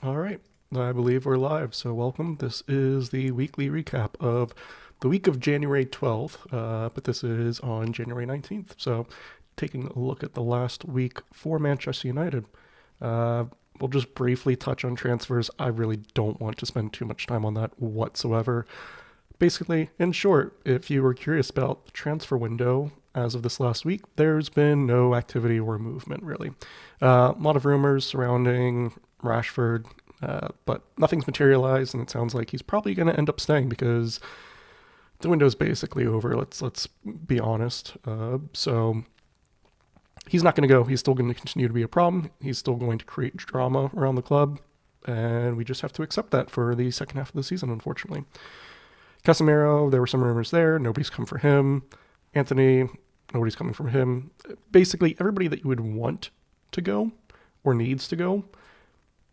All right, I believe we're live, so welcome. This is the weekly recap of the week of January 12th, but this is on January 19th. So, taking a look at the last week for Manchester United. Uh, we'll just briefly touch on transfers. I really don't want to spend too much time on that whatsoever. Basically, in short, if you were curious about the transfer window as of this last week, there's been no activity or movement really. A lot of rumors surrounding Rashford, but nothing's materialized, and it sounds like he's probably going to end up staying because the window's basically over. Let's be honest. So he's not going to go. He's still going to continue to be a problem. He's still going to create drama around the club, and we just have to accept that for the second half of the season, unfortunately. Casemiro, there were some rumors there. Nobody's come for him. Anthony, nobody's coming for him. Basically, everybody that you would want to go or needs to go,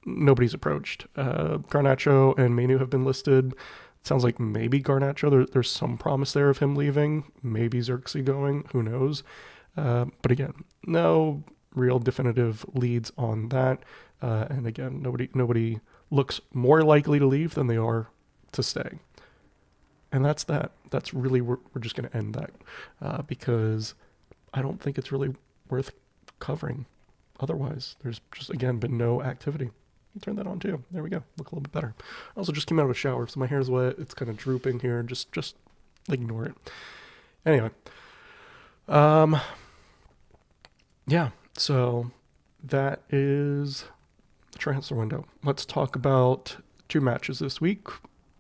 nobody's approached. Garnacho and Manu have been listed. It sounds like maybe Garnacho, there's some promise there of him leaving. Maybe Xerxes going. Who knows? But again, no real definitive leads on that. And again, nobody looks more likely to leave than they are to stay. And that's that. That's really, we're just going to end that because I don't think it's really worth covering. Otherwise, there's just, again, been no activity. I'll turn that on too. There we go. Look a little bit better. I also just came out of a shower, so my hair's wet. It's kind of drooping here. Just ignore it. Anyway. Yeah, so that is the transfer window. Let's talk about two matches this week.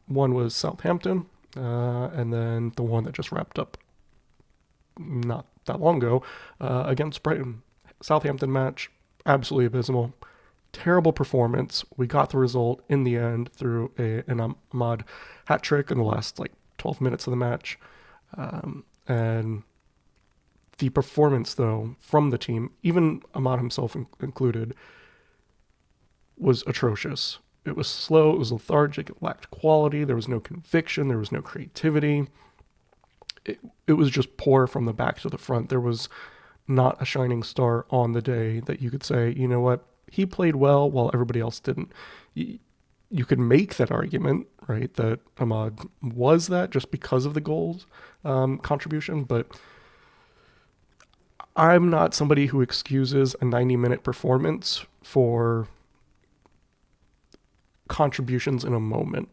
One was Southampton, and then the one that just wrapped up not that long ago against Brighton. Southampton match, absolutely abysmal. Terrible performance. We got the result in the end through an Ahmad hat trick in the last 12 minutes of the match. And the performance, though, from the team, even Ahmad himself included, was atrocious. It was slow, it was lethargic, it lacked quality, there was no conviction, there was no creativity. It was just poor from the back to the front. There was not a shining star on the day that you could say, you know what, he played well while everybody else didn't. You could make that argument, right, that Ahmad was that just because of the goals contribution, but I'm not somebody who excuses a 90-minute performance for contributions in a moment.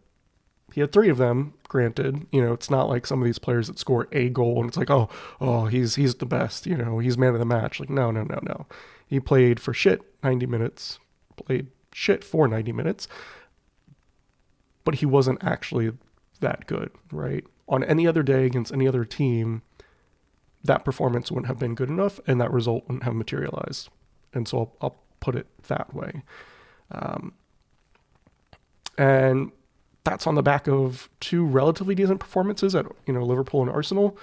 He had three of them, granted. It's not like some of these players that score a goal and it's like, oh, he's the best, he's man of the match. Like, no. He played for shit 90 minutes, played shit for 90 minutes, but he wasn't actually that good, right? On any other day against any other team, that performance wouldn't have been good enough and that result wouldn't have materialized. And so I'll put it that way. And that's on the back of two relatively decent performances at Liverpool and Arsenal.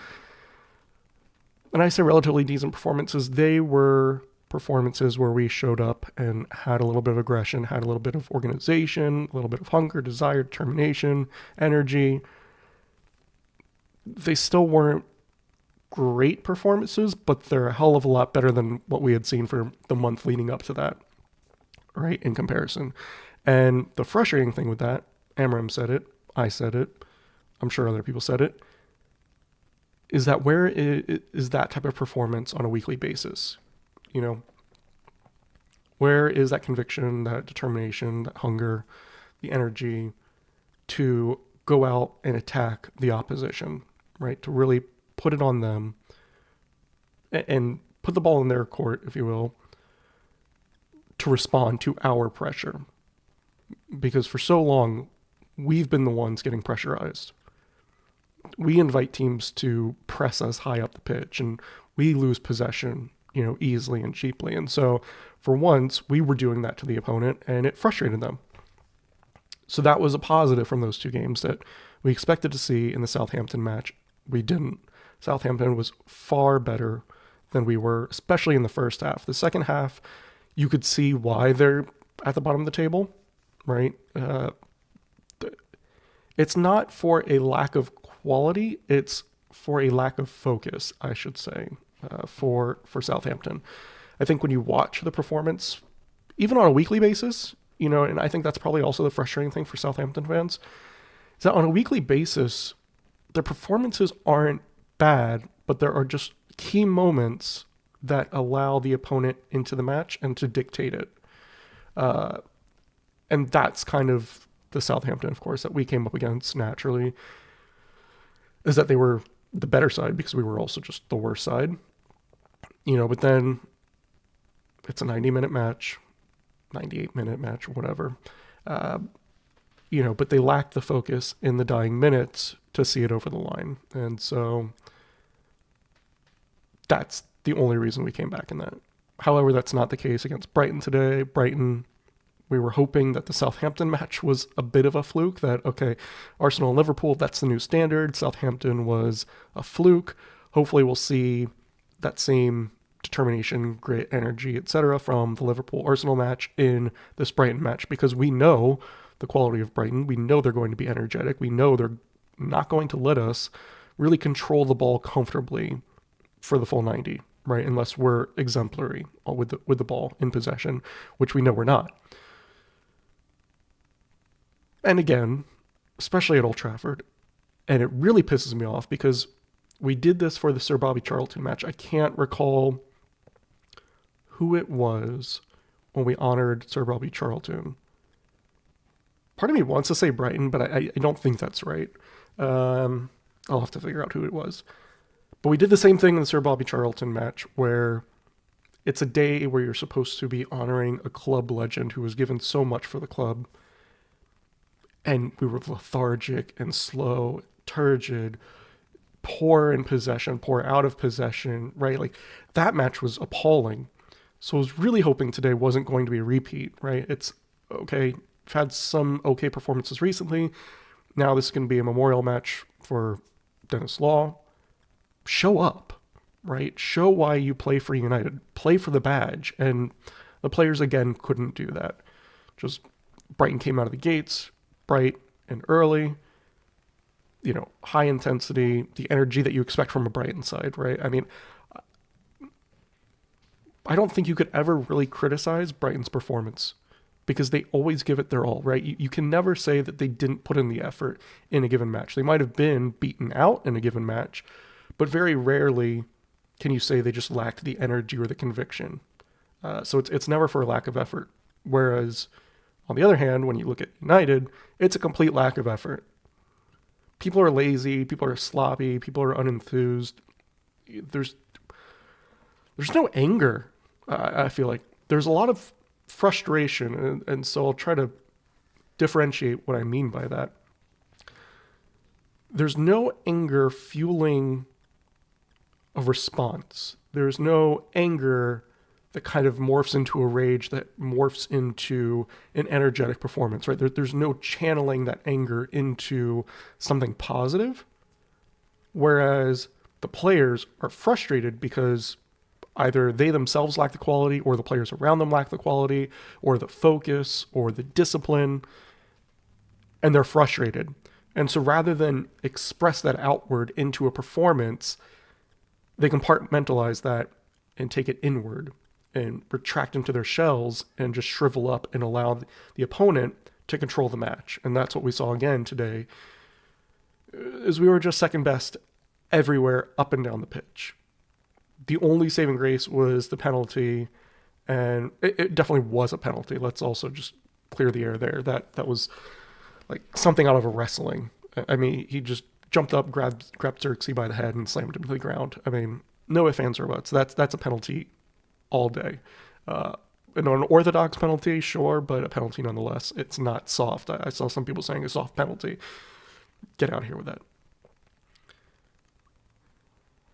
And I say relatively decent performances. They were performances where we showed up and had a little bit of aggression, had a little bit of organization, a little bit of hunger, desire, determination, energy. They still weren't great performances, but they're a hell of a lot better than what we had seen for the month leading up to that, right, in comparison. And the frustrating thing with that, Amram said it, I said it, I'm sure other people said it, is that where is that type of performance on a weekly basis? Where is that conviction, that determination, that hunger, the energy to go out and attack the opposition, right? To really put it on them and put the ball in their court, if you will, to respond to our pressure. Because for so long, we've been the ones getting pressurized. We invite teams to press us high up the pitch, and we lose possession, easily and cheaply. And so for once, we were doing that to the opponent, and it frustrated them. So that was a positive from those two games that we expected to see in the Southampton match. We didn't. Southampton was far better than we were, especially in the first half. The second half, you could see why they're at the bottom of the table, right? It's not for a lack of quality, it's for a lack of focus, I should say, for Southampton. I think when you watch the performance, even on a weekly basis, and I think that's probably also the frustrating thing for Southampton fans, is that on a weekly basis, their performances aren't bad, but there are just key moments that allow the opponent into the match and to dictate it. And that's kind of the Southampton, of course, that we came up against naturally, is that they were the better side because we were also just the worst side. But then it's a 90-minute match, 98-minute match, whatever. But they lacked the focus in the dying minutes to see it over the line. And so that's the only reason we came back in that. However, that's not the case against Brighton today. Brighton, we were hoping that the Southampton match was a bit of a fluke, that, okay, Arsenal and Liverpool, that's the new standard. Southampton was a fluke. Hopefully we'll see that same determination, grit, energy, etc. from the Liverpool-Arsenal match in this Brighton match, because we know the quality of Brighton. We know they're going to be energetic. We know they're not going to let us really control the ball comfortably for the full 90, right? Unless we're exemplary with the ball in possession, which we know we're not. And again, especially at Old Trafford, and it really pisses me off because we did this for the Sir Bobby Charlton match. I can't recall who it was when we honored Sir Bobby Charlton. Part of me wants to say Brighton, but I don't think that's right. I'll have to figure out who it was. But we did the same thing in the Sir Bobby Charlton match, where it's a day where you're supposed to be honoring a club legend who has given so much for the club. And we were lethargic and slow, turgid, poor in possession, poor out of possession, right? Like, that match was appalling. So I was really hoping today wasn't going to be a repeat, right? It's, okay, we've had some okay performances recently. Now this is going to be a memorial match for Dennis Law. Show up, right? Show why you play for United. Play for the badge. And the players, again, couldn't do that. Just Brighton came out of the gates, bright and early, high intensity, the energy that you expect from a Brighton side, right? I mean, I don't think you could ever really criticize Brighton's performance because they always give it their all, right? You can never say that they didn't put in the effort in a given match. They might have been beaten out in a given match, but very rarely can you say they just lacked the energy or the conviction. So it's never for a lack of effort. Whereas, on the other hand, when you look at United, it's a complete lack of effort. People are lazy, people are sloppy, people are unenthused. There's no anger, I feel like. There's a lot of frustration, and so I'll try to differentiate what I mean by that. There's no anger fueling a response. There's no anger that kind of morphs into a rage, that morphs into an energetic performance, right? There's no channeling that anger into something positive. Whereas the players are frustrated because either they themselves lack the quality, or the players around them lack the quality, or the focus, or the discipline, and they're frustrated. And so rather than express that outward into a performance, they compartmentalize that and take it inward and retract into their shells and just shrivel up and allow the opponent to control the match. And that's what we saw again today, is we were just second best everywhere up and down the pitch. The only saving grace was the penalty, and it definitely was a penalty. Let's also just clear the air there. That was like something out of a wrestling. I mean, he just jumped up, grabbed Xerxes by the head and slammed him to the ground. I mean, no ifs, ands, or buts. That's a penalty all day. And an orthodox penalty, sure, but a penalty nonetheless. It's not soft. I saw some people saying a soft penalty. Get out of here with that.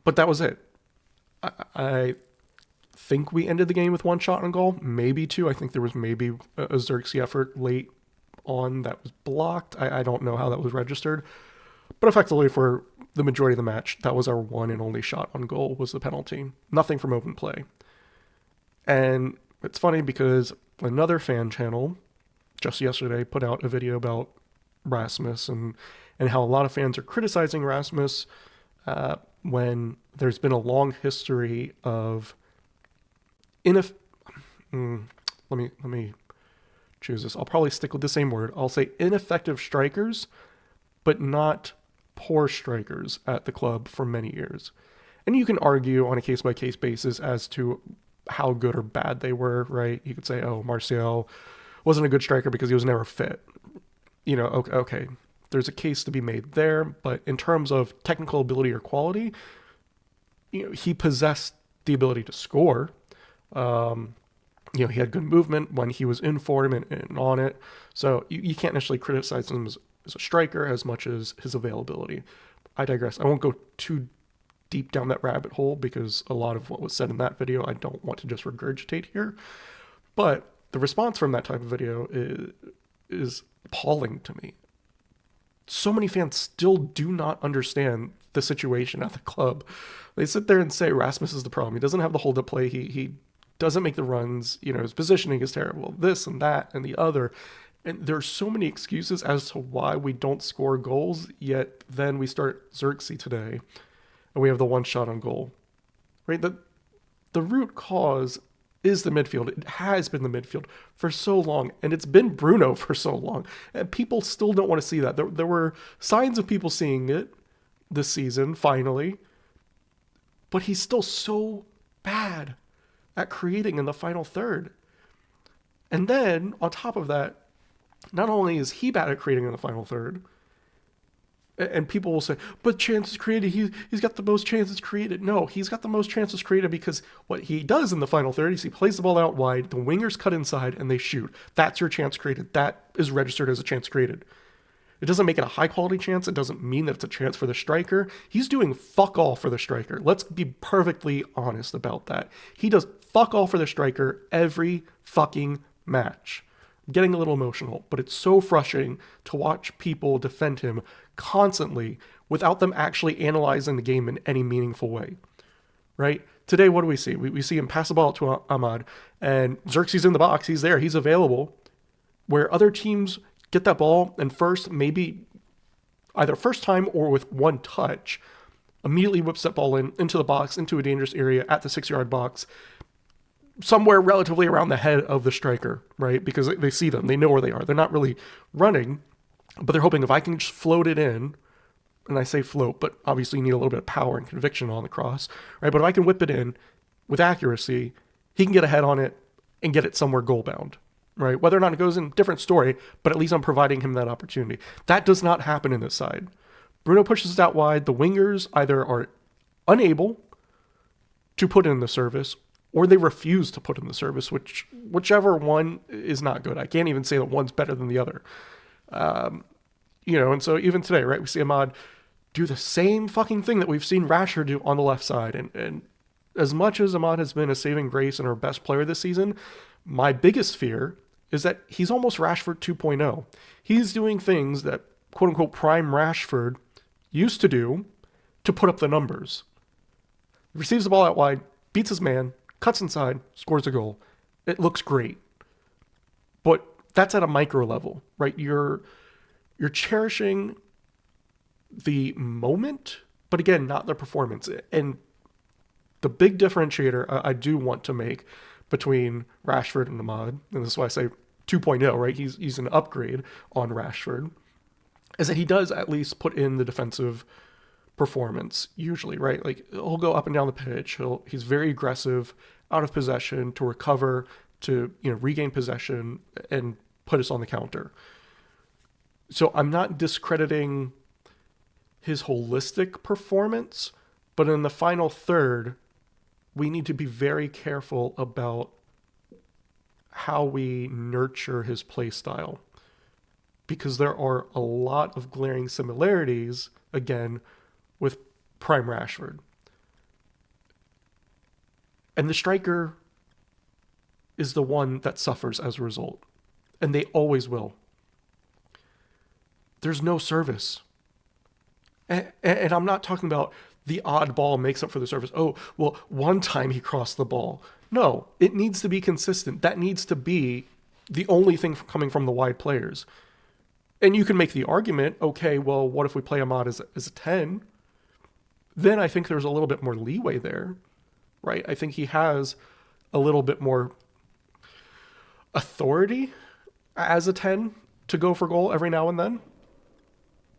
But that was it. I think we ended the game with one shot on goal, maybe two. I think there was maybe a Xerxes effort late on that was blocked. I don't know how that was registered. But effectively, for the majority of the match, that was our one and only shot on goal, was the penalty. Nothing from open play. And it's funny because another fan channel just yesterday put out a video about Rasmus and how a lot of fans are criticizing Rasmus when there's been a long history of let me chooses. I'll probably stick with the same word. I'll say ineffective strikers, but not poor strikers at the club for many years. And you can argue on a case-by-case basis as to how good or bad they were, right? You could say, oh, Martial wasn't a good striker because he was never fit. Okay, there's a case to be made there, but in terms of technical ability or quality, he possessed the ability to score. He had good movement when he was in form and on it. So you can't necessarily criticize him as a striker as much as his availability. I digress. I won't go too deep down that rabbit hole because a lot of what was said in that video I don't want to just regurgitate here. But the response from that type of video is appalling to me. So many fans still do not understand the situation at the club. They sit there and say Rasmus is the problem. He doesn't have the hold up play. He doesn't make the runs. His positioning is terrible. This and that and the other. And there's so many excuses as to why we don't score goals, yet then we start Xerxes today and we have the one shot on goal. Right? The root cause is the midfield. It has been the midfield for so long, and it's been Bruno for so long. And people still don't want to see that. There were signs of people seeing it this season, finally, but he's still so bad at creating in the final third. And then, on top of that, not only is he bad at creating in the final third, and people will say, but chances created, he's got the most chances created. No, he's got the most chances created because what he does in the final third is he plays the ball out wide, the wingers cut inside, and they shoot. That's your chance created. That is registered as a chance created. It doesn't make it a high-quality chance. It doesn't mean that it's a chance for the striker. He's doing fuck all for the striker. Let's be perfectly honest about that. He does fuck all for the striker every fucking match. I'm getting a little emotional, but it's so frustrating to watch people defend him constantly without them actually analyzing the game in any meaningful way, right? Today, what do we see? We see him pass the ball to Ahmad, and Xerxes in the box. He's there. He's available. Where other teams get that ball and first, maybe either first time or with one touch, immediately whips that ball into the box, into a dangerous area at the 6-yard box, somewhere relatively around the head of the striker, right? Because they see them. They know where they are. They're not really running, but they're hoping if I can just float it in, and I say float, but obviously you need a little bit of power and conviction on the cross, right? But if I can whip it in with accuracy, he can get a head on it and get it somewhere goal bound, right? Whether or not it goes in, different story, but at least I'm providing him that opportunity. That does not happen in this side. Bruno pushes it out wide. The wingers either are unable to put in the service or they refuse to put in the service, whichever one is not good. I can't even say that one's better than the other. And so even today, right, we see Ahmad do the same fucking thing that we've seen Rashford do on the left side. And as much as Ahmad has been a saving grace and our best player this season, my biggest fear is that he's almost Rashford 2.0. He's doing things that quote unquote prime Rashford used to do to put up the numbers. Receives the ball out wide, beats his man, cuts inside, scores a goal. It looks great. But that's at a micro level, right? You're cherishing the moment, but again, not the performance. And the big differentiator I do want to make between Rashford and Ahmad, and this is why I say 2.0, right? He's an upgrade on Rashford, is that he does at least put in the defensive performance usually, right? Like he'll go up and down the pitch. He's very aggressive, out of possession to recover, to regain possession and put us on the counter. So I'm not discrediting his holistic performance, but in the final third, we need to be very careful about how we nurture his play style, because there are a lot of glaring similarities, again, with prime Rashford. And the striker is the one that suffers as a result. And they always will. There's no service. And I'm not talking about the odd ball makes up for the service. Oh, well, one time he crossed the ball. No, it needs to be consistent. That needs to be the only thing coming from the wide players. And you can make the argument, okay, well, what if we play Ahmad as a 10? Then I think there's a little bit more leeway there, right? I think he has a little bit more authority as a 10 to go for goal every now and then.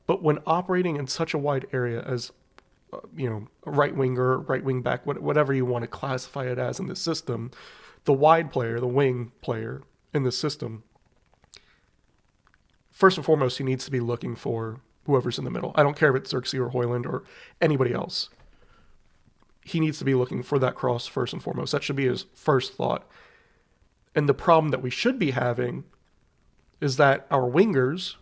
But when operating in such a wide area as, a right winger, right wing back, whatever you want to classify it as in this system, the wide player, the wing player in this system, first and foremost, he needs to be looking for whoever's in the middle. I don't care if it's Xerxes or Højlund or anybody else. He needs to be looking for that cross first and foremost. That should be his first thought. And the problem that we should be having is that our wingers,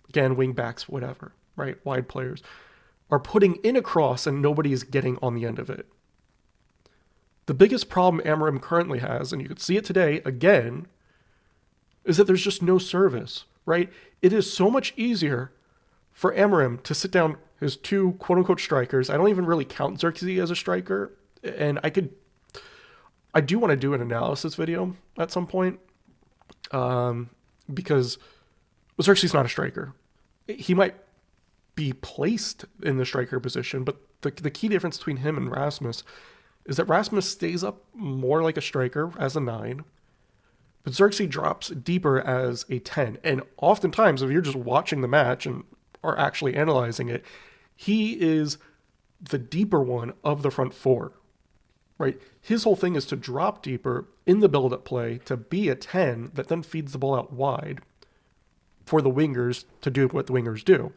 again, wing backs, whatever, right, wide players, are putting in a cross and nobody is getting on the end of it. The biggest problem Amorim currently has, and you could see it today again, is that there's just no service, right? It is so much easier for Amorim to sit down his two quote-unquote strikers. I don't even really count Xerxes as a striker, and I do want to do an analysis video at some point, because Xerxes is not a striker. He might be placed in the striker position, but the key difference between him and Rasmus is that Rasmus stays up more like a striker as a 9, but Xerxes drops deeper as a 10. And oftentimes, if you're just watching the match and are actually analyzing it, he is the deeper one of the front four, right? His whole thing is to drop deeper in the build-up play to be a 10 that then feeds the ball out wide for the wingers to do what the wingers do.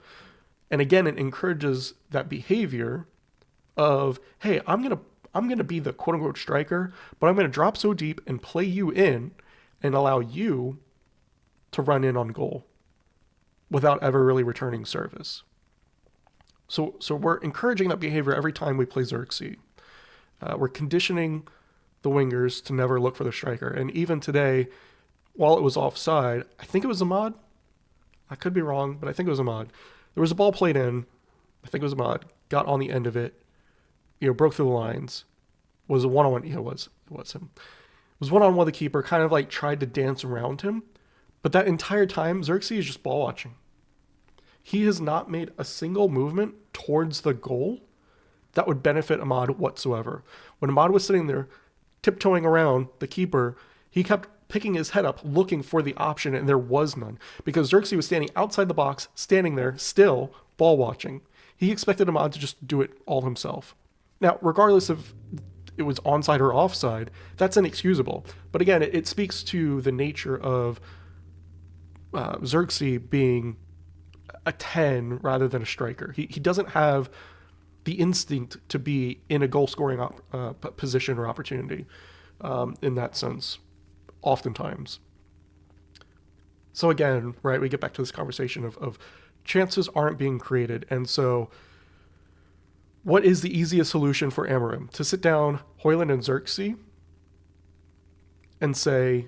And again, it encourages that behavior of, hey, I'm gonna be the quote-unquote striker, but I'm gonna drop so deep and play you in and allow you to run in on goal without ever really returning service. So we're encouraging that behavior every time we play Xerxes. We're conditioning the wingers to never look for the striker. And even today, while it was offside, I think it was Ahmad. I could be wrong, but I think it was Ahmad. There was a ball played in. I think it was Ahmad. Got on the end of it. Broke through the lines. Was a one-on-one. Yeah, it was him. It was one-on-one with the keeper. Kind of like tried to dance around him. But that entire time, Xerxes is just ball watching. He has not made a single movement towards the goal that would benefit Ahmad whatsoever. When Ahmad was sitting there tiptoeing around the keeper, he kept picking his head up, looking for the option, and there was none. Because Xerxes was standing outside the box, standing there, still, ball watching. He expected Ahmad to just do it all himself. Now, regardless of it was onside or offside, that's inexcusable. But again, it speaks to the nature of Xerxes being a 10 rather than a striker. He doesn't have the instinct to be in a goal-scoring position or opportunity in that sense, oftentimes. So again, right, we get back to this conversation of chances aren't being created. And so what is the easiest solution for Amorim? To sit down Højlund and Xerxes and say,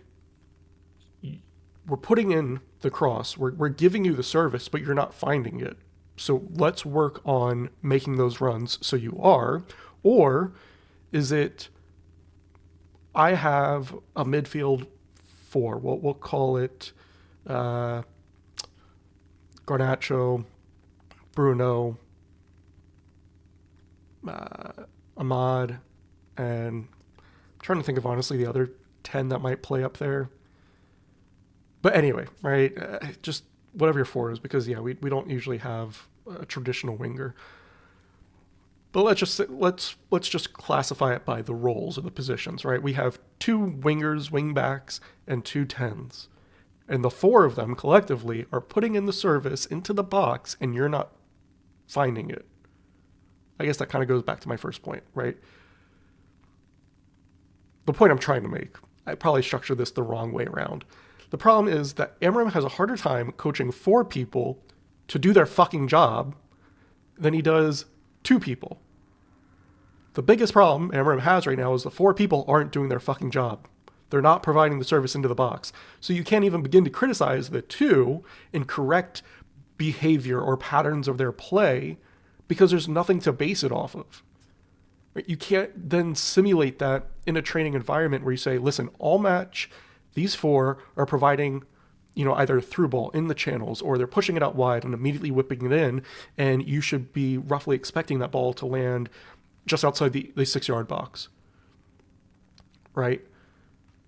we're putting in the cross, we're giving you the service, but you're not finding it. So let's work on making those runs so you are. Or is it, I have a midfield 4. We'll call it Garnacho, Bruno, Ahmad, and I'm trying to think of honestly the other 10 that might play up there. But anyway, right, just whatever your 4 is, because yeah, we don't usually have a traditional winger. But let's just classify it by the roles of the positions, right? We have 2 wingers, wing backs, and 2 10s. And the 4 of them collectively are putting in the service into the box, and you're not finding it. I guess that kind of goes back to my first point, right? The point I'm trying to make, I probably structured this the wrong way around. The problem is that Amorim has a harder time coaching 4 people to do their fucking job than he does 2 people. The biggest problem Amorim has right now is the 4 people aren't doing their fucking job. They're not providing the service into the box. So you can't even begin to criticize the 2 in correct behavior or patterns of their play because there's nothing to base it off of. You can't then simulate that in a training environment where you say, listen, all match, these 4 are providing, either through ball in the channels or they're pushing it out wide and immediately whipping it in, and you should be roughly expecting that ball to land just outside the 6-yard box, right?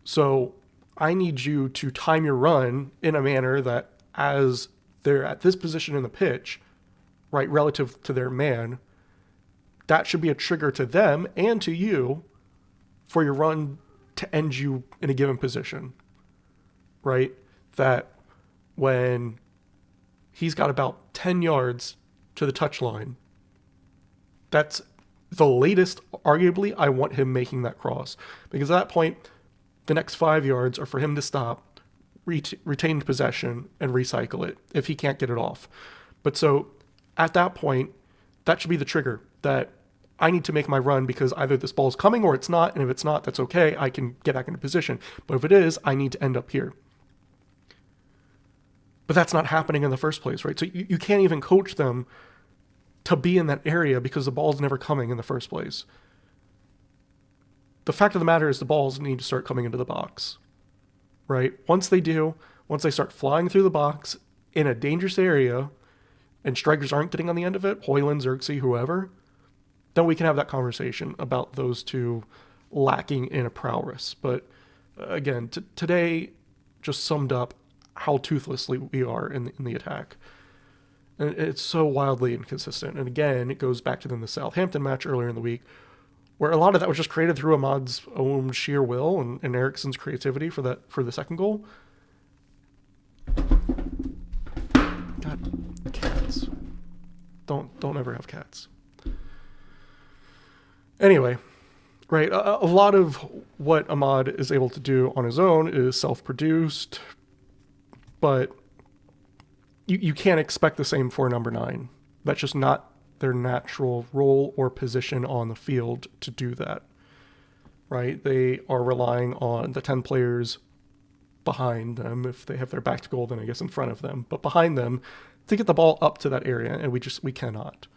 So I need you to time your run in a manner that as they're at this position in the pitch, right, relative to their man, that should be a trigger to them and to you for your run to end you in a given position, right? That when he's got about 10 yards to the touchline, that's the latest, arguably, I want him making that cross. Because at that point, the next 5 yards are for him to stop, retain possession, and recycle it if he can't get it off. But so at that point, that should be the trigger that I need to make my run because either this ball's coming or it's not. And if it's not, that's okay. I can get back into position. But if it is, I need to end up here. But that's not happening in the first place, right? So you can't even coach them to be in that area because the ball's never coming in the first place. The fact of the matter is the balls need to start coming into the box, right? Once they do, once they start flying through the box in a dangerous area and strikers aren't getting on the end of it, Hoyland, Xerxes, whoever, then we can have that conversation about those two lacking in a prowess. But again, today just summed up how toothlessly we are in the attack. And it's so wildly inconsistent. And again, it goes back to then the Southampton match earlier in the week, where a lot of that was just created through Ahmad's own sheer will and Eriksen's creativity for the second goal. God, cats. Don't ever have cats. Anyway, right, a lot of what Ahmad is able to do on his own is self-produced, but you can't expect the same for number 9. That's just not their natural role or position on the field to do that, right? They are relying on the 10 players behind them. If they have their back to goal, then I guess in front of them, but behind them to get the ball up to that area, and we cannot.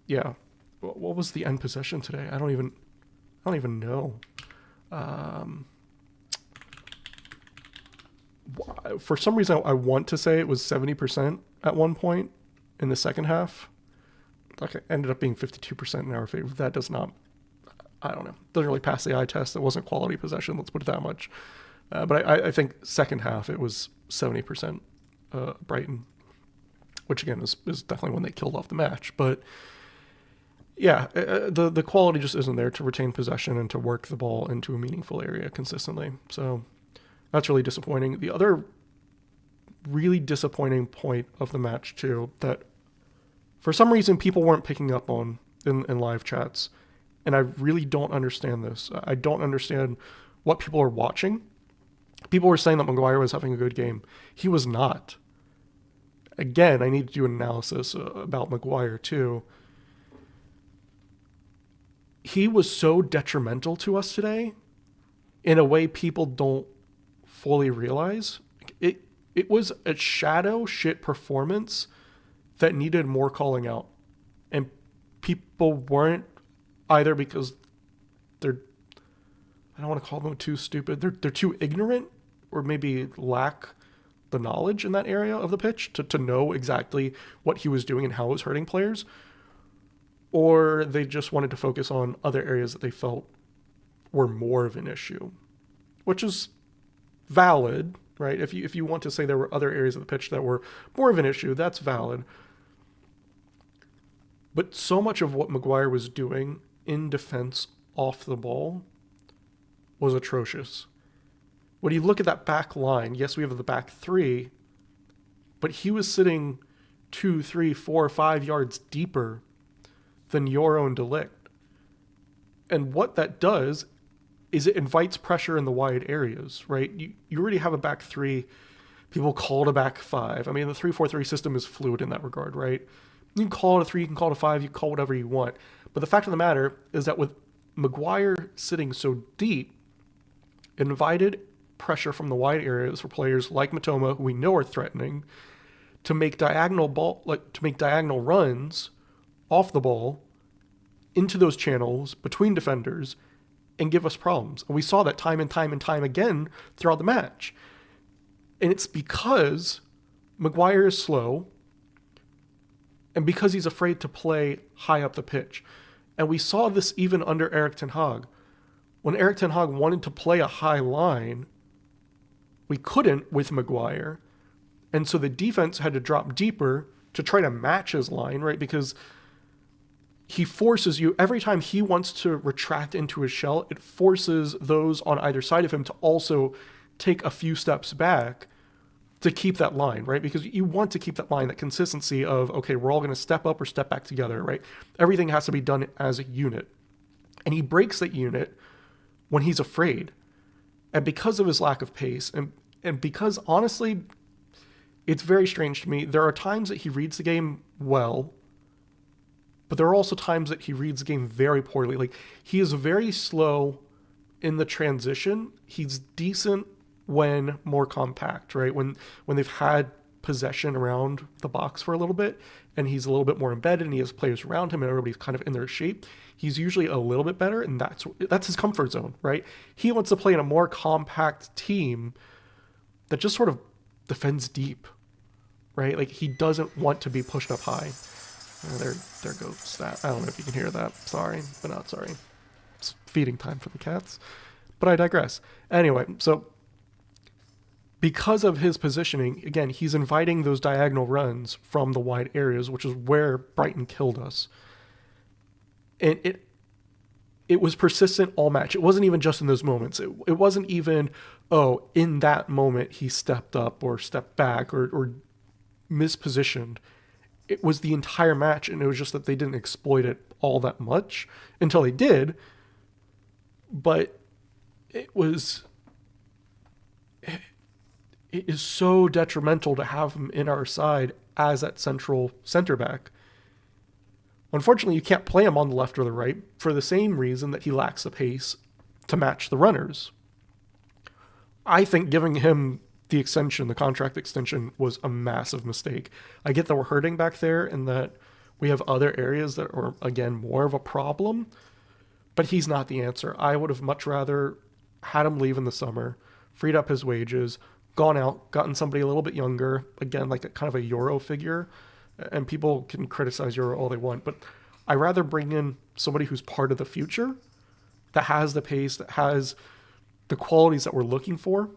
Yeah. What was the end possession today? I don't even know. For some reason, I want to say it was 70% at one point in the second half. Like it ended up being 52% in our favor. That does not, I don't know, doesn't really pass the eye test. It wasn't quality possession, let's put it that much. But I think second half it was 70% Brighton, which again is definitely when they killed off the match. But yeah, the quality just isn't there to retain possession and to work the ball into a meaningful area consistently. So that's really disappointing. The other really disappointing point of the match too, that for some reason people weren't picking up on in live chats, and I really don't understand this. I don't understand what people are watching. People were saying that Maguire was having a good game. He was not. Again, I need to do an analysis about Maguire too. He was so detrimental to us today in a way people don't fully realize. It was a shadow shit performance that needed more calling out. And people weren't, either because they're, I don't want to call them too stupid, they're too ignorant, or maybe lack the knowledge in that area of the pitch to know exactly what he was doing and how it was hurting players, or they just wanted to focus on other areas that they felt were more of an issue, which is valid, right? If you want to say there were other areas of the pitch that were more of an issue, that's valid. But so much of what Maguire was doing in defense off the ball was atrocious. When you look at that back line, yes, we have the back three, but he was sitting 2, 3, 4, 5 yards deeper than your own Delict. And what that does is it invites pressure in the wide areas, right? You already have a back three. People call it a back five. I mean, the 3-4-3 system is fluid in that regard, right? You can call it a 3, you can call it a 5, you can call whatever you want. But the fact of the matter is that with Maguire sitting so deep, it invited pressure from the wide areas for players like Matoma, who we know are threatening, to make diagonal runs off the ball into those channels between defenders and give us problems. And we saw that time and time and time again throughout the match. And it's because Maguire is slow and because he's afraid to play high up the pitch. And we saw this even under Erik ten Hag, When Erik ten Hag wanted to play a high line, we couldn't with Maguire. And so the defense had to drop deeper to try to match his line, right? Because he forces you, every time he wants to retract into his shell, it forces those on either side of him to also take a few steps back to keep that line, right? Because you want to keep that line, that consistency of, okay, we're all going to step up or step back together, right? Everything has to be done as a unit. And he breaks that unit when he's afraid. And because of his lack of pace, and because honestly, it's very strange to me, there are times that he reads the game well, but there are also times that he reads the game very poorly. Like, he is very slow in the transition. He's decent when more compact, right? When they've had possession around the box for a little bit and he's a little bit more embedded and he has players around him and everybody's kind of in their shape, he's usually a little bit better, and that's his comfort zone, right? He wants to play in a more compact team that just sort of defends deep, right? Like, he doesn't want to be pushed up high. There goes that. I don't know if you can hear that. Sorry, but not sorry. It's feeding time for the cats. But I digress. Anyway, so because of his positioning, again, he's inviting those diagonal runs from the wide areas, which is where Brighton killed us. And it was persistent all match. It wasn't even just in those moments. It wasn't even, oh, in that moment he stepped up or stepped back or mispositioned. It was the entire match, and it was just that they didn't exploit it all that much until they did. But it is so detrimental to have him in our side as that central center back. Unfortunately, you can't play him on the left or the right for the same reason that he lacks the pace to match the runners. I think giving him the contract extension, was a massive mistake. I get that we're hurting back there and that we have other areas that are, again, more of a problem, but he's not the answer. I would have much rather had him leave in the summer, freed up his wages, gone out, gotten somebody a little bit younger, again, like a kind of a Euro figure, and people can criticize Euro all they want, but I'd rather bring in somebody who's part of the future, that has the pace, that has the qualities that we're looking for,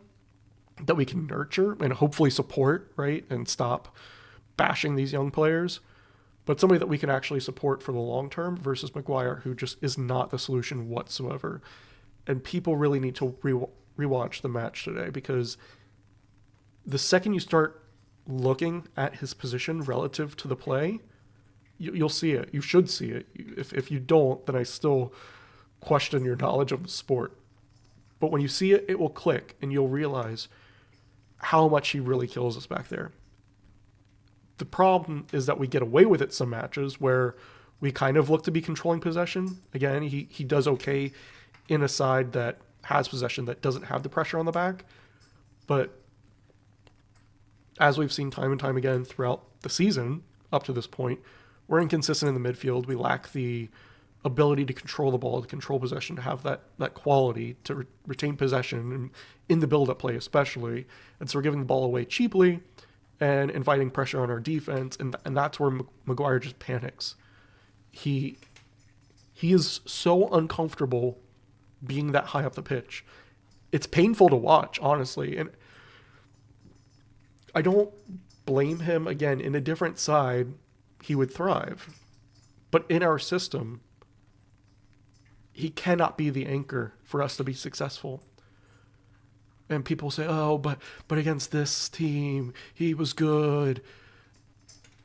that we can nurture and hopefully support, right? And stop bashing these young players, but somebody that we can actually support for the long term versus Maguire, who just is not the solution whatsoever. And people really need to rewatch the match today, because the second you start looking at his position relative to the play, you'll see it. You should see it. If you don't, then I still question your knowledge of the sport. But when you see it, it will click, and you'll realize how much he really kills us back there. The problem is that we get away with it some matches where we kind of look to be controlling possession. Again, he does okay in a side that has possession, that doesn't have the pressure on the back. But as we've seen time and time again throughout the season up to this point, we're inconsistent in the midfield. We lack the ability to control the ball, to control possession, to have that quality, to retain possession in the build-up play especially. And so we're giving the ball away cheaply and inviting pressure on our defense, and that's where Maguire just panics. He is so uncomfortable being that high up the pitch. It's painful to watch, honestly, and I don't blame him. Again, in a different side, he would thrive. But in our system, he cannot be the anchor for us to be successful. And people say, oh, but against this team, he was good.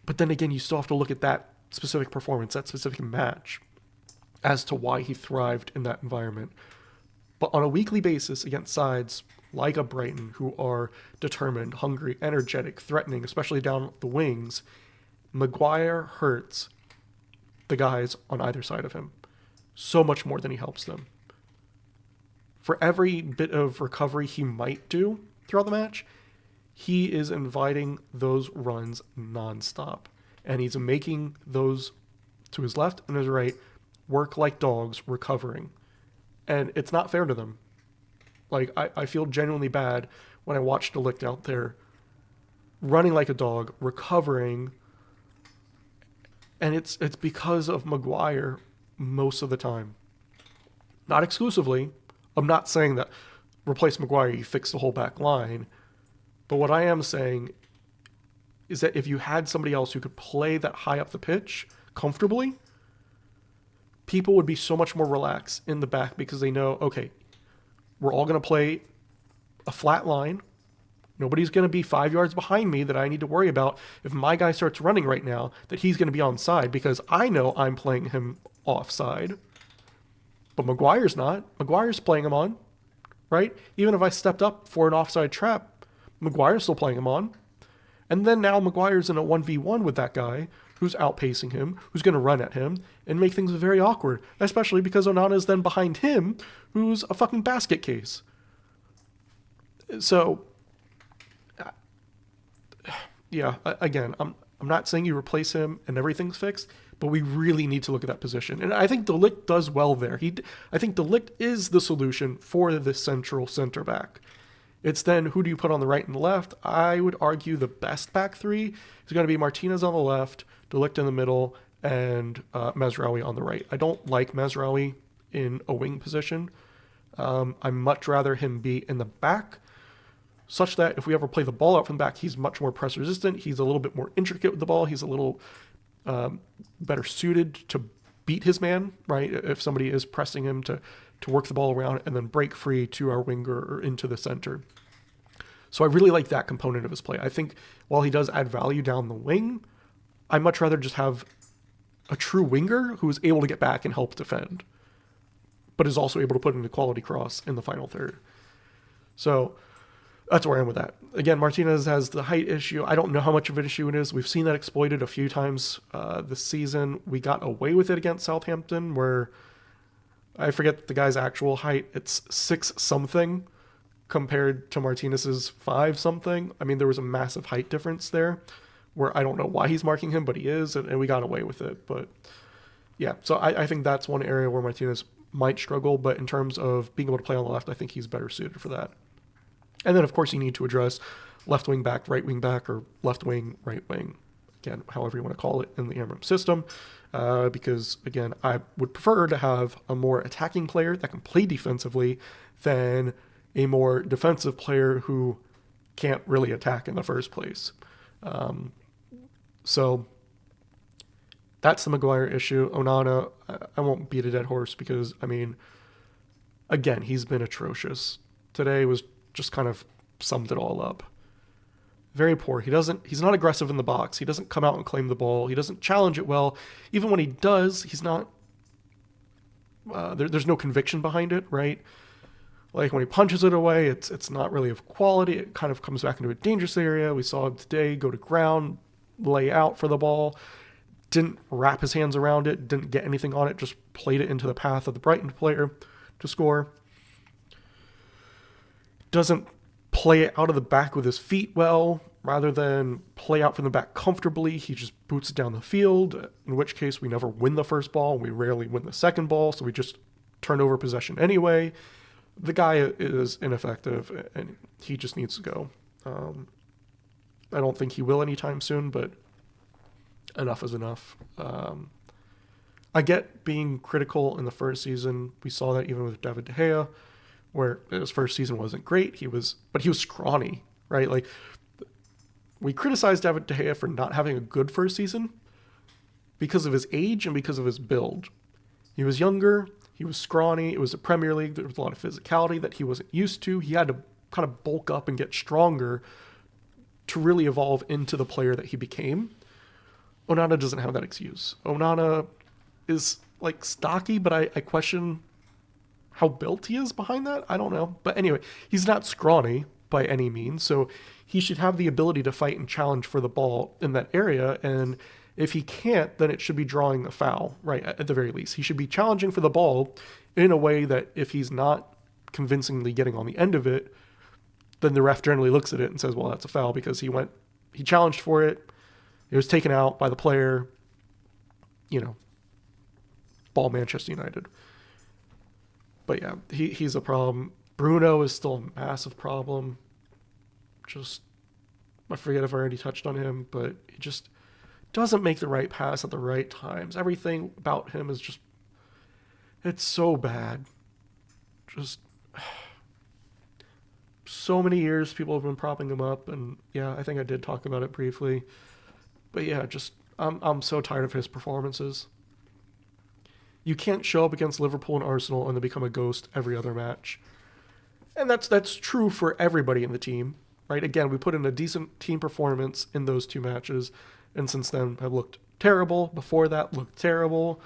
But then again, you still have to look at that specific performance, that specific match, as to why he thrived in that environment. But on a weekly basis against sides like a Brighton, who are determined, hungry, energetic, threatening, especially down the wings, Maguire hurts the guys on either side of him so much more than he helps them. For every bit of recovery he might do throughout the match, he is inviting those runs nonstop. And he's making those to his left and his right work like dogs recovering. And it's not fair to them. Like, I feel genuinely bad when I watch De Ligt out there running like a dog, recovering. And it's because of Maguire most of the time. Not exclusively, I'm not saying that replace Maguire, you fix the whole back line. But what I am saying is that if you had somebody else who could play that high up the pitch comfortably, people would be so much more relaxed in the back because they know, okay, we're all going to play a flat line. Nobody's going to be 5 yards behind me that I need to worry about if my guy starts running right now, that he's going to be onside because I know I'm playing him offside. But Maguire's not. Maguire's playing him on, right? Even if I stepped up for an offside trap, Maguire's still playing him on. And then now Maguire's in a 1v1 with that guy who's outpacing him, who's going to run at him and make things very awkward, especially because Onana's then behind him, who's a fucking basket case. So, yeah, again, I'm not saying you replace him and everything's fixed, but we really need to look at that position. And I think De Ligt does well there. I think De Ligt is the solution for the central center back. It's then who do you put on the right and the left? I would argue the best back three is going to be Martinez on the left, De Ligt in the middle, and Mazraoui on the right. I don't like Mazraoui in a wing position. I'd much rather him be in the back, such that if we ever play the ball out from the back, he's much more press resistant. He's a little bit more intricate with the ball. He's a little better suited to beat his man, right? If somebody is pressing him to work the ball around and then break free to our winger or into the center. So I really like that component of his play. I think while he does add value down the wing, I'd much rather just have a true winger who is able to get back and help defend, but is also able to put in a quality cross in the final third. So that's where I am with that. Again, Martinez has the height issue. I don't know how much of an issue it is. We've seen that exploited a few times this season. We got away with it against Southampton where I forget the guy's actual height. It's 6 something compared to Martinez's 5 something. I mean, there was a massive height difference there where I don't know why he's marking him, but he is, and we got away with it. But yeah, so I think that's one area where Martinez might struggle, but in terms of being able to play on the left, I think he's better suited for that. And then, of course, you need to address left wing back, right wing back, or left wing, right wing, again, however you want to call it in the Amram system. Because, again, I would prefer to have a more attacking player that can play defensively than a more defensive player who can't really attack in the first place. So that's the Maguire issue. Onana, I won't beat a dead horse because, I mean, again, he's been atrocious. Today was just kind of summed it all up. Very poor. He's not aggressive in the box. He doesn't come out and claim the ball. He doesn't challenge it well. Even when he does, he's not, there's no conviction behind it, right? Like when he punches it away, it's not really of quality. It kind of comes back into a dangerous area. We saw him today go to ground, lay out for the ball, didn't wrap his hands around it, didn't get anything on it, just played it into the path of the Brighton player to score. Doesn't play it out of the back with his feet well. Rather than play out from the back comfortably, he just boots it down the field, in which case we never win the first ball, and we rarely win the second ball, so we just turn over possession anyway. The guy is ineffective, and he just needs to go. I don't think he will anytime soon, but enough is enough. I get being critical in the first season. We saw that even with David De Gea, where his first season wasn't great. But he was scrawny, right? Like, we criticized David De Gea for not having a good first season because of his age and because of his build. He was younger. He was scrawny. It was the Premier League. There was a lot of physicality that he wasn't used to. He had to kind of bulk up and get stronger to really evolve into the player that he became. Onana doesn't have that excuse. Onana is like stocky, but I question how built he is behind that. I don't know. But anyway, he's not scrawny by any means. So he should have the ability to fight and challenge for the ball in that area. And if he can't, then it should be drawing a foul, right? At the very least, he should be challenging for the ball in a way that if he's not convincingly getting on the end of it, then the ref generally looks at it and says, well, that's a foul because he challenged for it. It was taken out by the player, ball Manchester United. But yeah, he's a problem. Bruno is still a massive problem. I forget if I already touched on him, but he just doesn't make the right pass at the right times. Everything about him is it's so bad. so many years people have been propping him up, and yeah, I think I did talk about it briefly. But yeah, just I'm so tired of his performances. You can't show up against Liverpool and Arsenal and then become a ghost every other match. And that's true for everybody in the team, right? Again, we put in a decent team performance in those two matches, and since then have looked terrible. Before that, looked terrible.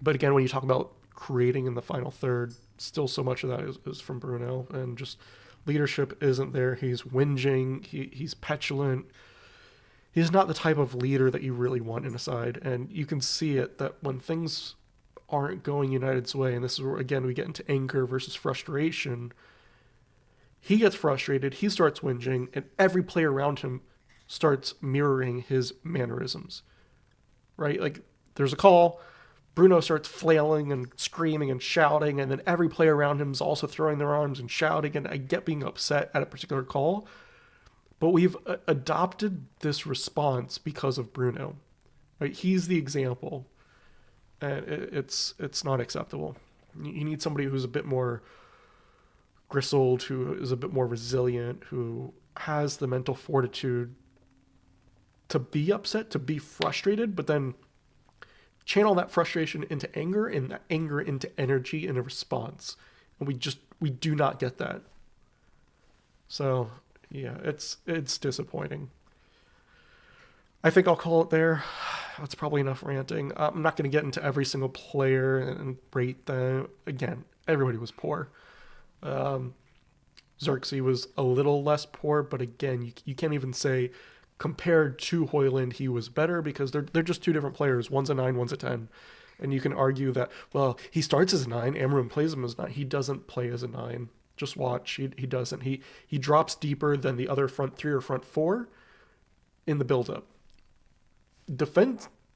But again, when you talk about creating in the final third, still so much of that is from Bruno, and just leadership isn't there. He's whinging. He's petulant. He's not the type of leader that you really want in a side, and you can see it that when things aren't going United's way, and this is where again we get into anger versus frustration. He gets frustrated, he starts whinging, and every player around him starts mirroring his mannerisms. Right? Like there's a call, Bruno starts flailing and screaming and shouting, and then every player around him is also throwing their arms and shouting, and I get being upset at a particular call. But we've adopted this response because of Bruno. Right? He's the example. And it's not acceptable. You need somebody who's a bit more gristled, who is a bit more resilient, who has the mental fortitude to be upset, to be frustrated, but then channel that frustration into anger and that anger into energy and a response. And we do not get that. So yeah, it's disappointing. I think I'll call it there. That's probably enough ranting. I'm not going to get into every single player and rate them. Again, everybody was poor. Xerxes was a little less poor, but again, you can't even say compared to Højlund he was better because they're just two different players. One's a 9, one's a 10. And you can argue that, well, he starts as a 9, Amorim plays him as a 9. He doesn't play as a 9. Just watch. He doesn't. He drops deeper than the other front 3 or front 4 in the build-up.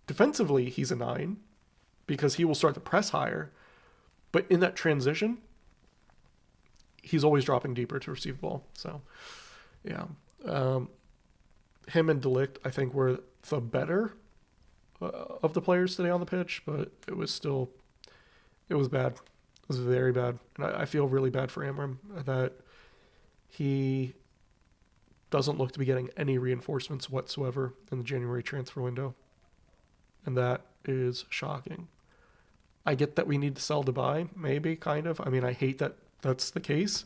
Defensively, he's a 9 because he will start the press higher. But in that transition, he's always dropping deeper to receive the ball. So, yeah. Him and De Ligt, I think, were the better of the players today on the pitch, but it was bad. It was very bad. And I feel really bad for Amorim that he doesn't look to be getting any reinforcements whatsoever in the January transfer window. And that is shocking. I get that we need to sell to buy, maybe, kind of. I mean, I hate that that's the case.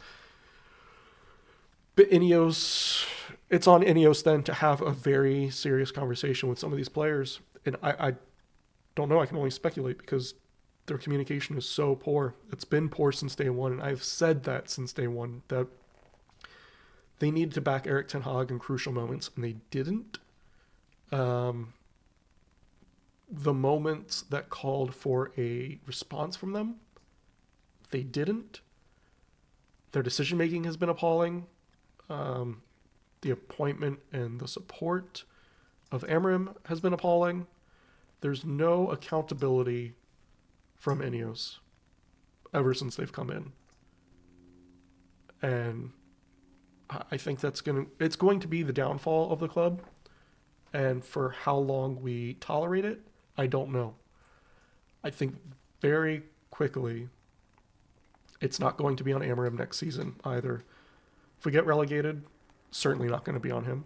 But Ineos, it's on Ineos then to have a very serious conversation with some of these players. And I don't know, I can only speculate because their communication is so poor. It's been poor since day one, and I've said that since day one, that they needed to back Erik ten Hag in crucial moments, and they didn't. The moments that called for a response from them, they didn't. Their decision-making has been appalling. The appointment and the support of Amorim has been appalling. There's no accountability from Ineos ever since they've come in. And I think it's going to be the downfall of the club. And for how long we tolerate it, I don't know. I think very quickly it's not going to be on Amorim next season either. If we get relegated, certainly not going to be on him.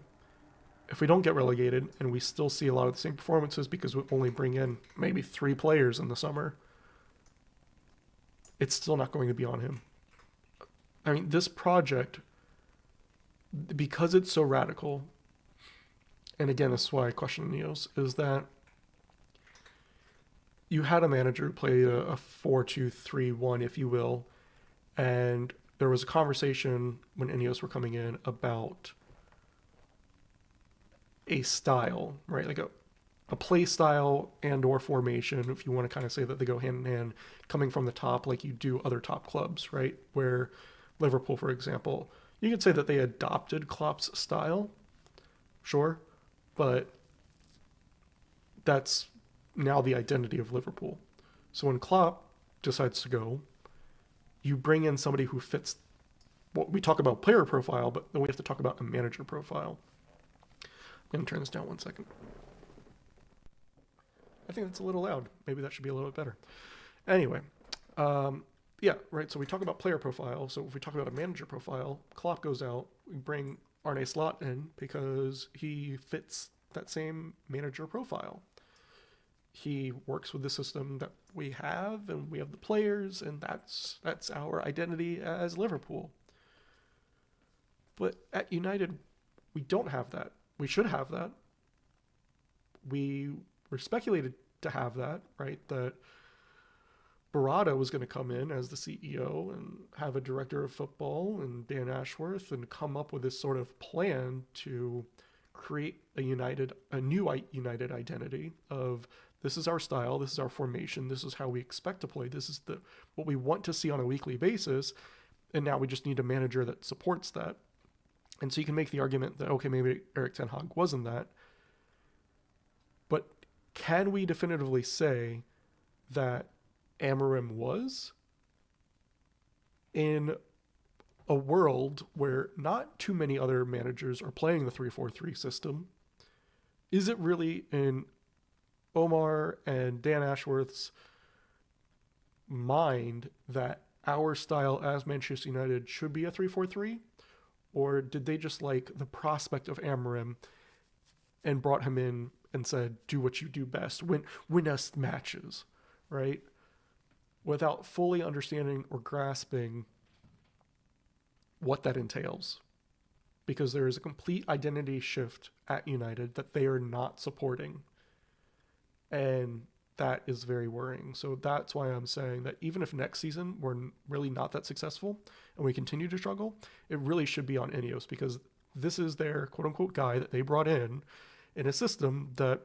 If we don't get relegated and we still see a lot of the same performances because we only bring in maybe 3 players in the summer, it's still not going to be on him. I mean, this project, because it's so radical, and again, this is why I question Ineos, is that you had a manager who played a 4-2-3-1, if you will, and there was a conversation when Ineos were coming in about a style, right? Like a play style and or formation, if you want to kind of say that they go hand in hand, coming from the top like you do other top clubs, right? Where Liverpool, for example, you could say that they adopted Klopp's style, sure, but that's now the identity of Liverpool. So when Klopp decides to go, you bring in somebody who fits what we talk about player profile, but then we have to talk about a manager profile. I'm going to turn this down 1 second. I think that's a little loud. Maybe that should be a little bit better. Anyway, Yeah, right. So we talk about player profile. So if we talk about a manager profile, Klopp goes out. We bring Arne Slot in because he fits that same manager profile. He works with the system that we have, and we have the players, and that's our identity as Liverpool. But at United, we don't have that. We should have that. We were speculated to have that, right? That Barada was going to come in as the CEO and have a director of football and Dan Ashworth and come up with this sort of plan to create a new United identity of this is our style, this is our formation, this is how we expect to play, this is what we want to see on a weekly basis, and now we just need a manager that supports that. And so you can make the argument that okay, maybe Erik ten Hag wasn't that, but can we definitively say that Amorim was in a world where not too many other managers are playing the 3-4-3 system? Is it really in Omar and Dan Ashworth's mind that our style as Manchester United should be a 3-4-3? Or did they just like the prospect of Amorim and brought him in and said, do what you do best, win us matches, right? Without fully understanding or grasping what that entails. Because there is a complete identity shift at United that they are not supporting. And that is very worrying. So that's why I'm saying that even if next season we're really not that successful and we continue to struggle, it really should be on Ineos because this is their quote unquote guy that they brought in a system that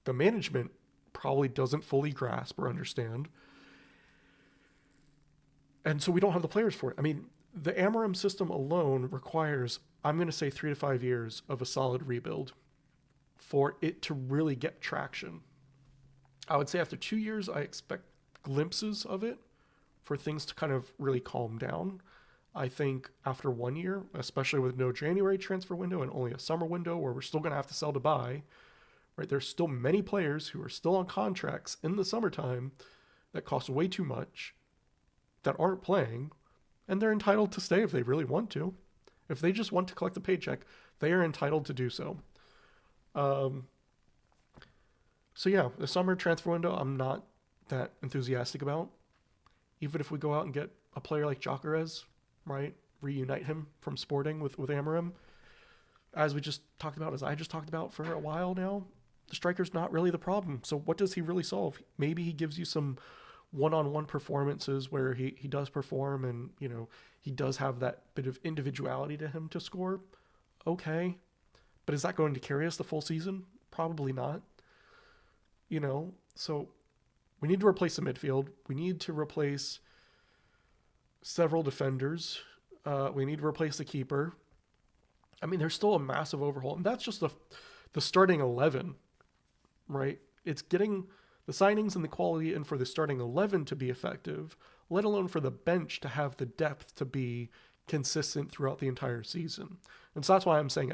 the management probably doesn't fully grasp or understand. And so we don't have the players for it. I mean, the Amorim system alone requires, I'm going to say 3 to 5 years of a solid rebuild for it to really get traction. I would say after 2 years, I expect glimpses of it for things to kind of really calm down. I think after 1 year, especially with no January transfer window and only a summer window where we're still going to have to sell to buy, right? There's still many players who are still on contracts in the summertime that cost way too much, that aren't playing, and they're entitled to stay if they really want to. If they just want to collect a paycheck, they are entitled to do so. So yeah, the summer transfer window, I'm not that enthusiastic about. Even if we go out and get a player like Gyökeres, right, reunite him from Sporting with Amorim, as we just talked about, as I just talked about for a while now, the striker's not really the problem. So what does he really solve? Maybe he gives you some one-on-one performances where he does perform and, you know, he does have that bit of individuality to him to score. Okay. But is that going to carry us the full season? Probably not. You know, so we need to replace the midfield. We need to replace several defenders. We need to replace the keeper. I mean, there's still a massive overhaul. And that's just the starting 11, right? It's getting the signings and the quality in for the starting 11 to be effective, let alone for the bench to have the depth to be consistent throughout the entire season. And so that's why I'm saying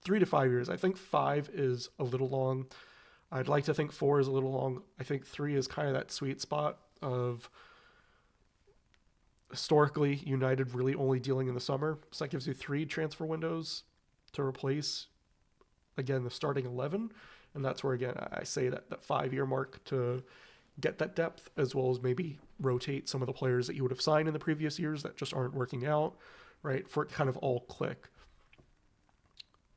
3 to 5 years. I think 5 is a little long. I'd like to think 4 is a little long. I think 3 is kind of that sweet spot of historically United really only dealing in the summer. So that gives you 3 transfer windows to replace, again, the starting 11. And that's where, again, I say that 5-year mark to get that depth, as well as maybe rotate some of the players that you would have signed in the previous years that just aren't working out, right, for it to kind of all click.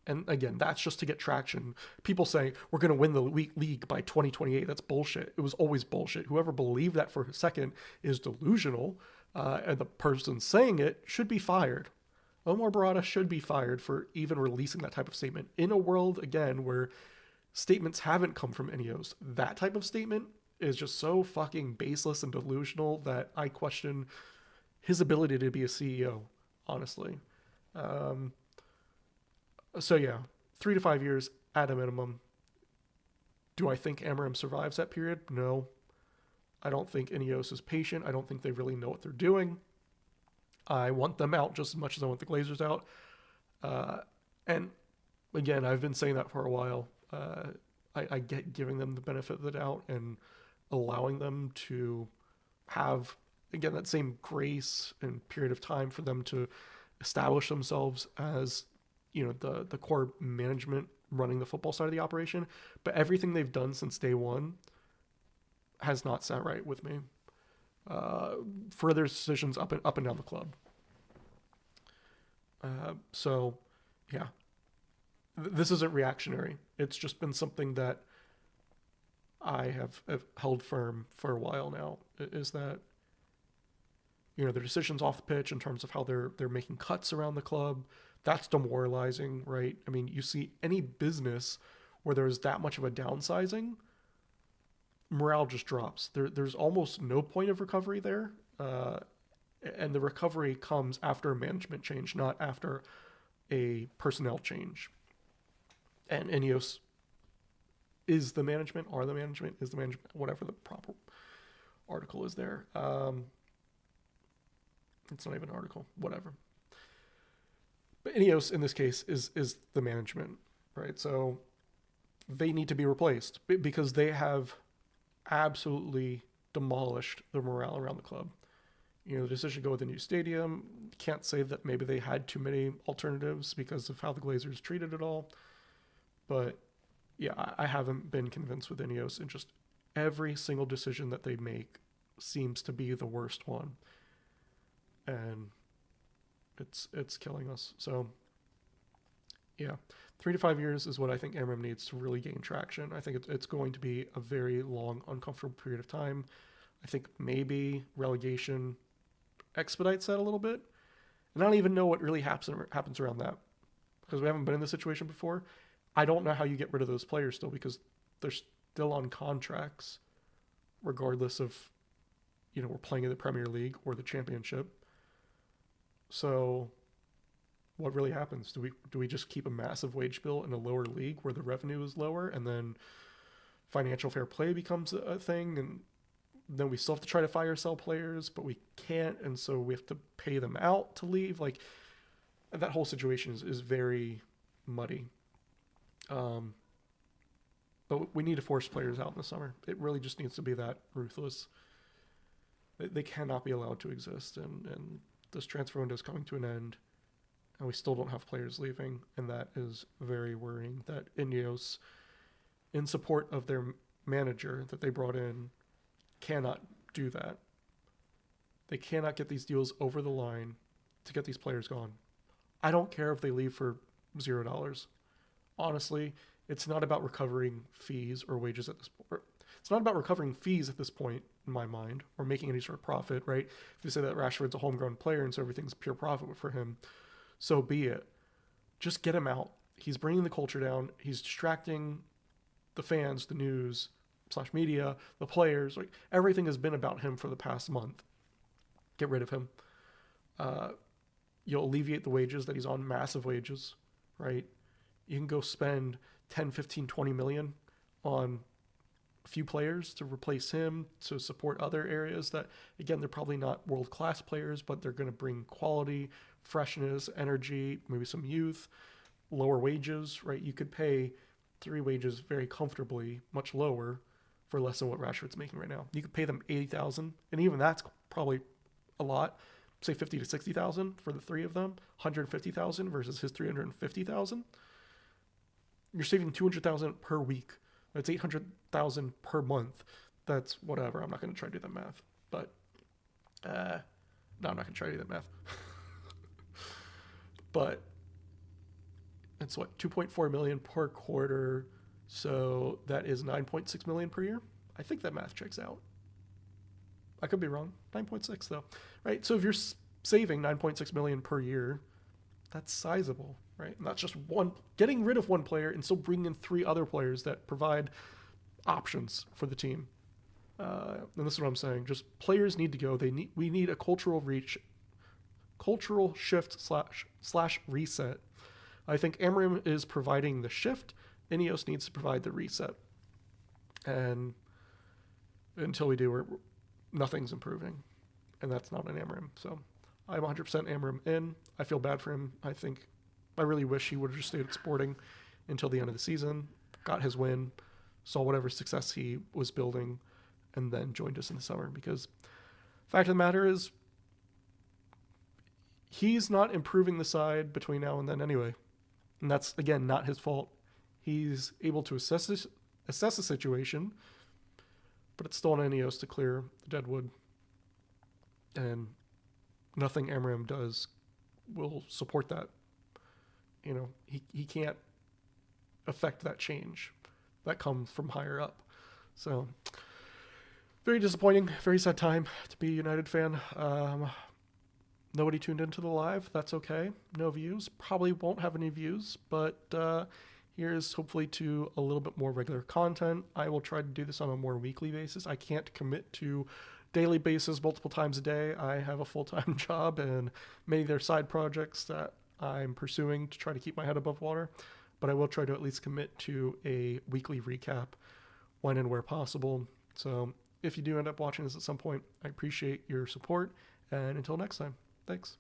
And again, that's just to get traction. People say, we're going to win the league by 2028. That's bullshit. It was always bullshit. Whoever believed that for a second is delusional. And the person saying it should be fired. Omar Barada should be fired for even releasing that type of statement. In a world, again, where statements haven't come from Ineos, that type of statement is just so fucking baseless and delusional that I question his ability to be a CEO, honestly. So yeah, 3 to 5 years at a minimum. Do I think Amorim survives that period? No. I don't think Ineos is patient. I don't think they really know what they're doing. I want them out just as much as I want the Glazers out. And again, I've been saying that for a while. I get giving them the benefit of the doubt and allowing them to have again, that same grace and period of time for them to establish themselves as, the core management running the football side of the operation. But everything they've done since day one has not sat right with me. Further decisions up and down the club. So, yeah, this isn't reactionary. It's just been something that I have held firm for a while now. Is that their decisions off the pitch in terms of how they're making cuts around the club, that's demoralizing, right? I mean, you see any business where there's that much of a downsizing, morale just drops. There's almost no point of recovery there. And the recovery comes after a management change, not after a personnel change. And Ineos is the management, is the management, whatever the proper article is there. It's not even an article, whatever. But Ineos, in this case, is the management, right? So they need to be replaced because they have absolutely demolished the morale around the club. The decision to go with a new stadium, can't say that maybe they had too many alternatives because of how the Glazers treated it all. But yeah, I haven't been convinced with Ineos, and just every single decision that they make seems to be the worst one. And it's killing us. So yeah, 3 to 5 years is what I think Amram needs to really gain traction. I think it's going to be a very long, uncomfortable period of time. I think maybe relegation expedites that a little bit. And I don't even know what really happens around that because we haven't been in this situation before. I don't know how you get rid of those players still because they're still on contracts regardless of, we're playing in the Premier League or the Championship. So what really happens? Do we just keep a massive wage bill in a lower league where the revenue is lower and then financial fair play becomes a thing, and then we still have to try to fire sell players, but we can't, and so we have to pay them out to leave? Like, that whole situation is very muddy. But we need to force players out in the summer. It really just needs to be that ruthless. They cannot be allowed to exist, and this transfer window is coming to an end, and we still don't have players leaving, and that is very worrying. That Ineos, in support of their manager that they brought in, cannot do that. They cannot get these deals over the line to get these players gone. I don't care if they leave for $0. Honestly, it's not about recovering fees or wages at this point. It's not about recovering fees at this point, in my mind, or making any sort of profit, right? If you say that Rashford's a homegrown player and so everything's pure profit for him, so be it. Just get him out. He's bringing the culture down. He's distracting the fans, the news, / media, the players. Like, everything has been about him for the past month. Get rid of him. You'll alleviate the wages that he's on, massive wages, right? You can go spend 10, 15, 20 million on a few players to replace him, to support other areas that, again, they're probably not world-class players, but they're going to bring quality, freshness, energy, maybe some youth, lower wages, right? You could pay 3 wages very comfortably, much lower, for less than what Rashford's making right now. You could pay them $80,000, and even that's probably a lot. Say 50 to 60,000 for the 3 of them, 150,000 versus his 350,000. You're saving 200,000 per week. That's 800,000 per month. That's whatever. I'm not going to try to do that math, but no, I'm not going to try to do that math. But it's 2.4 million per quarter, so that is 9.6 million per year. I think that math checks out. I could be wrong. 9.6 though, right? So if you're saving 9.6 million per year, that's sizable, right? And that's just getting rid of one player and still bringing in 3 other players that provide options for the team. And this is what I'm saying. Just players need to go. We need a cultural shift / reset. I think Amram is providing the shift. Ineos needs to provide the reset. And until we do, nothing's improving. And that's not an Amram. So I'm 100% Amram in. I feel bad for him. I really wish he would have just stayed at Sporting until the end of the season, got his win, saw whatever success he was building, and then joined us in the summer, because Fact of the matter is, he's not improving the side between now and then anyway. And that's, again, not his fault. He's able to assess the situation, but it's still on Ineos to clear the deadwood. And nothing Amram does will support that. You know, he can't affect that change. That comes from higher up. So, very disappointing, very sad time to be a United fan. Nobody tuned into the live. That's okay. No views. Probably won't have any views, but here's hopefully to a little bit more regular content. I will try to do this on a more weekly basis. I can't commit to daily basis multiple times a day. I have a full-time job and many other side projects that I'm pursuing to try to keep my head above water. But I will try to at least commit to a weekly recap when and where possible. So if you do end up watching this at some point, I appreciate your support. And until next time, thanks.